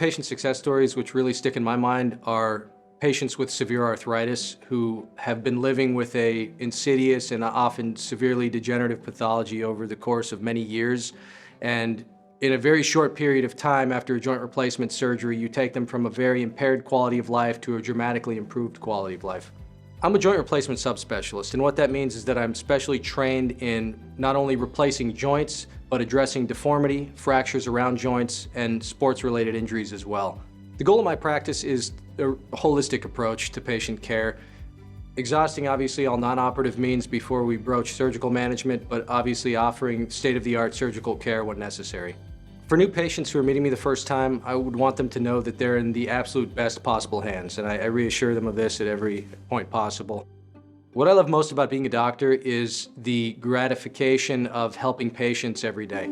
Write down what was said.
patient success stories which really stick in my mind are patients with severe arthritis who have been living with a insidious and often severely degenerative pathology over the course of many years. And in a very short period of time after a joint replacement surgery, you take them from a very impaired quality of life to a dramatically improved quality of life. I'm a joint replacement subspecialist, and what that means is that I'm specially trained in not only replacing joints, but addressing deformity, fractures around joints, and sports-related injuries as well. The goal of my practice is a holistic approach to patient care, exhausting obviously all non-operative means before we broach surgical management, but obviously offering state-of-the-art surgical care when necessary. For new patients who are meeting me the first time, I would want them to know that they're in the absolute best possible hands, and I reassure them of this at every point possible. What I love most about being a doctor is the gratification of helping patients every day.